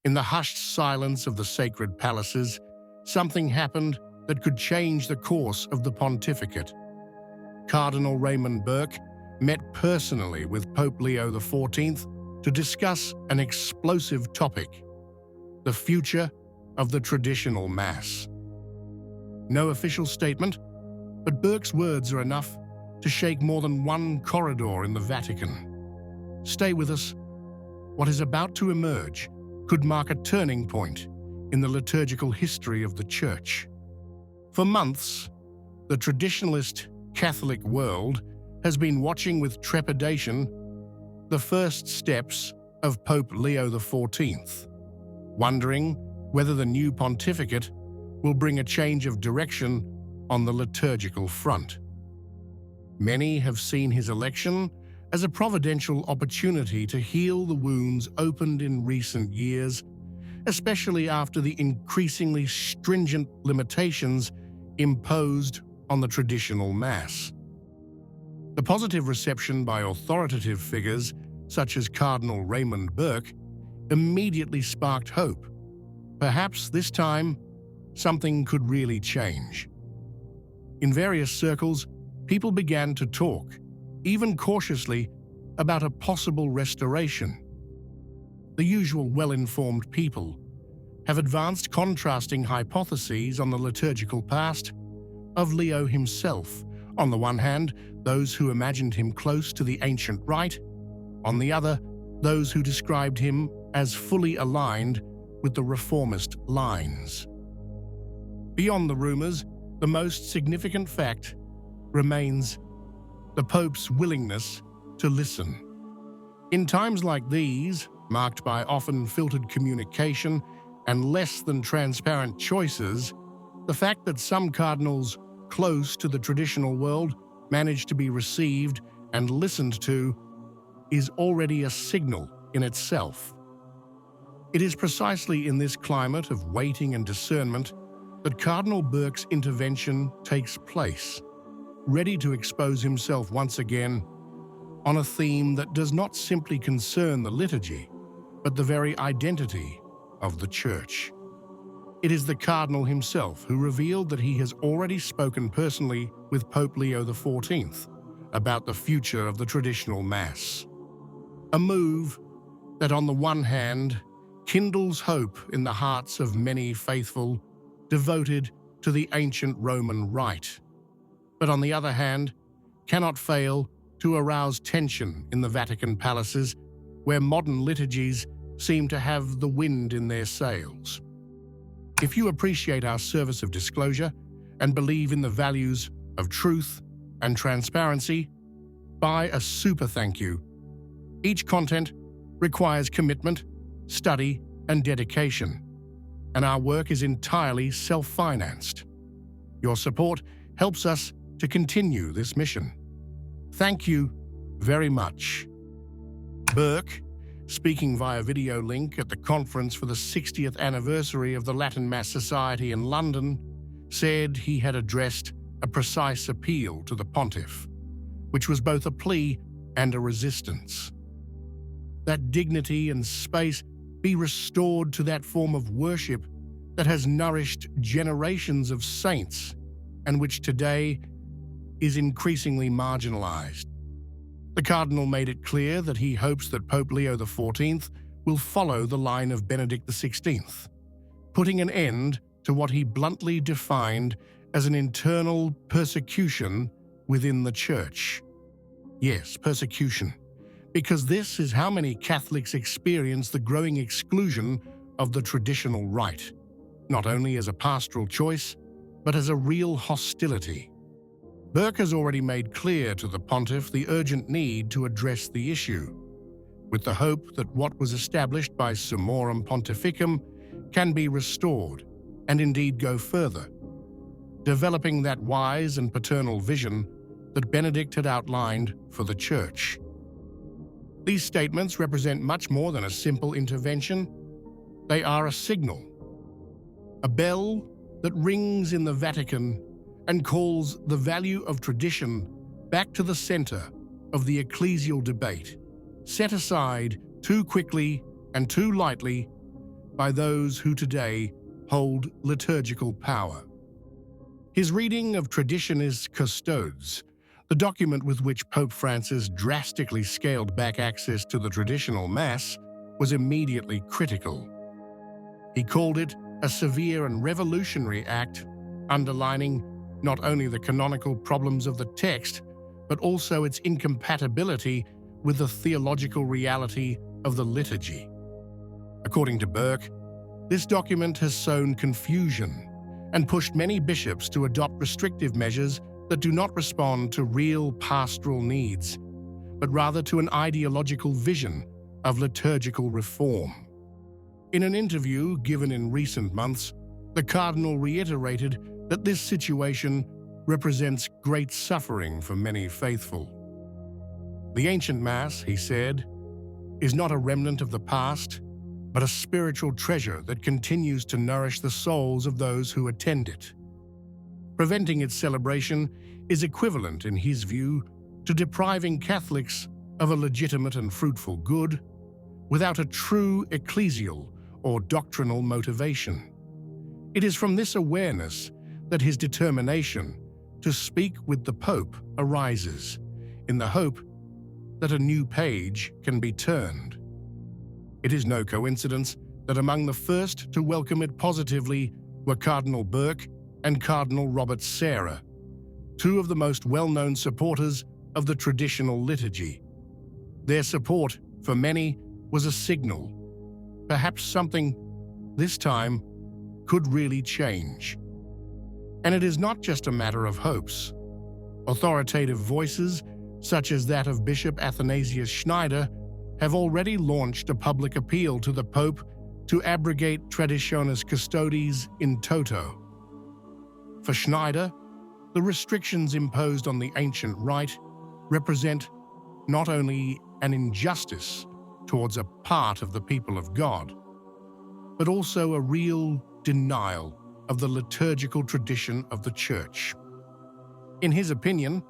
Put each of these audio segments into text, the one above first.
In the hushed silence of the sacred palaces, something happened that could change the course of the pontificate. Cardinal BURKE met personally with Pope Leo XIV to discuss an explosive topic: the future of the traditional Mass. No official statement, but Burke's words are enough to shake more than one corridor in the Vatican. Stay with us. What is about to emerge could mark a turning point in the liturgical history of the Church. For months, the traditionalist Catholic world has been watching with trepidation the first steps of Pope Leo XIV, wondering whether the new pontificate will bring a change of direction on the liturgical front. Many have seen his election as a providential opportunity to heal the wounds opened in recent years, especially after the increasingly stringent limitations imposed on the traditional Mass. The positive reception by authoritative figures such as Cardinal BURKE immediately sparked hope. Perhaps this time, something could really change. In various circles, people began to talk, even cautiously, about a possible restoration. The usual well-informed people have advanced contrasting hypotheses on the liturgical past of Leo himself. On the one hand, those who imagined him close to the ancient rite; on the other, those who described him as fully aligned with the reformist lines. Beyond the rumors, the most significant fact remains the Pope's willingness to listen. In times like these, marked by often filtered communication and less than transparent choices, the fact that some cardinals close to the traditional world manage to be received and listened to is already a signal in itself. It is precisely in this climate of waiting and discernment that Cardinal BURKE's intervention takes place, ready to expose himself once again on a theme that does not simply concern the liturgy, but the very identity of the Church. It is the Cardinal himself who revealed that he has already spoken personally with Pope Leo XIV about the future of the traditional Mass. A move that, on the one hand, kindles hope in the hearts of many faithful devoted to the ancient Roman rite, but on the other hand, cannot fail to arouse tension in the Vatican palaces, where modern liturgies seem to have the wind in their sails. If you appreciate our service of disclosure and believe in the values of truth and transparency, buy a super thank you. Each content requires commitment, study, and dedication, and our work is entirely self-financed. Your support helps us to continue this mission. Thank you very much. Burke, speaking via video link at the conference for the 60th anniversary of the Latin Mass Society in London, said he had addressed a precise appeal to the pontiff, which was both a plea and a resistance. That dignity and space be restored to that form of worship that has nourished generations of saints and which today is increasingly marginalized. The Cardinal made it clear that he hopes that Pope Leo XIV will follow the line of Benedict XVI, putting an end to what he bluntly defined as an internal persecution within the Church. Yes, persecution, because this is how many Catholics experience the growing exclusion of the traditional rite, not only as a pastoral choice, but as a real hostility. Burke has already made clear to the pontiff the urgent need to address the issue, with the hope that what was established by Summorum Pontificum can be restored and indeed go further, developing that wise and paternal vision that Benedict had outlined for the Church. These statements represent much more than a simple intervention. They are a signal, a bell that rings in the Vatican and calls the value of tradition back to the center of the ecclesial debate, set aside too quickly and too lightly by those who today hold liturgical power. His reading of Traditionis Custodes, the document with which Pope Francis drastically scaled back access to the traditional Mass, was immediately critical. He called it a severe and revolutionary act, underlining not only the canonical problems of the text, but also its incompatibility with the theological reality of the liturgy. According to Burke, this document has sown confusion and pushed many bishops to adopt restrictive measures that do not respond to real pastoral needs, but rather to an ideological vision of liturgical reform. In an interview given in recent months, the Cardinal reiterated that this situation represents great suffering for many faithful. The ancient Mass, he said, is not a remnant of the past, but a spiritual treasure that continues to nourish the souls of those who attend it. Preventing its celebration is equivalent, in his view, to depriving Catholics of a legitimate and fruitful good without a true ecclesial or doctrinal motivation. It is from this awareness that his determination to speak with the Pope arises, in the hope that a new page can be turned. It is no coincidence that among the first to welcome it positively were Cardinal BURKE and Cardinal Robert Sarah, two of the most well-known supporters of the traditional liturgy. Their support, for many, was a signal. Perhaps something, this time, could really change. And it is not just a matter of hopes. Authoritative voices, such as that of Bishop Athanasius Schneider, have already launched a public appeal to the Pope to abrogate Traditionis Custodes in toto. For Schneider, the restrictions imposed on the ancient rite represent not only an injustice towards a part of the people of God, but also a real denial of the liturgical tradition of the Church. In his opinion,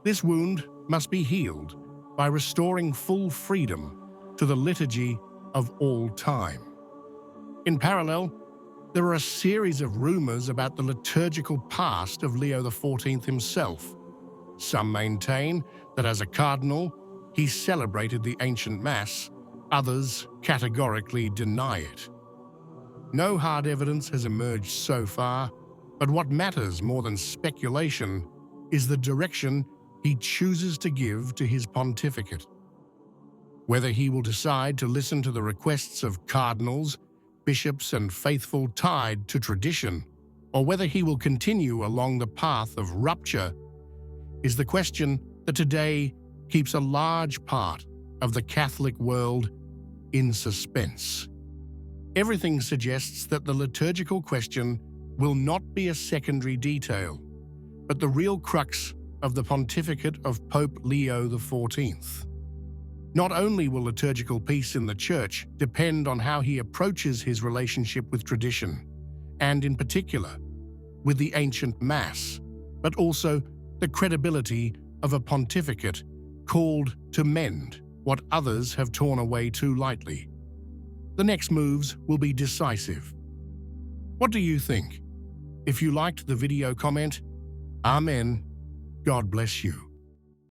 this wound must be healed by restoring full freedom to the liturgy of all time. In parallel, there are a series of rumors about the liturgical past of Leo XIV himself. Some maintain that as a cardinal, he celebrated the ancient Mass. Others categorically deny it. No hard evidence has emerged so far, but what matters more than speculation is the direction he chooses to give to his pontificate. Whether he will decide to listen to the requests of cardinals, bishops, and faithful tied to tradition, or whether he will continue along the path of rupture, is the question that today keeps a large part of the Catholic world in suspense. Everything suggests that the liturgical question will not be a secondary detail, but the real crux of the pontificate of Pope Leo XIV. Not only will liturgical peace in the Church depend on how he approaches his relationship with tradition, and in particular, with the ancient Mass, but also the credibility of a pontificate called to mend what others have torn away too lightly. The next moves will be decisive. What do you think? If you liked the video, comment, Amen. God bless you.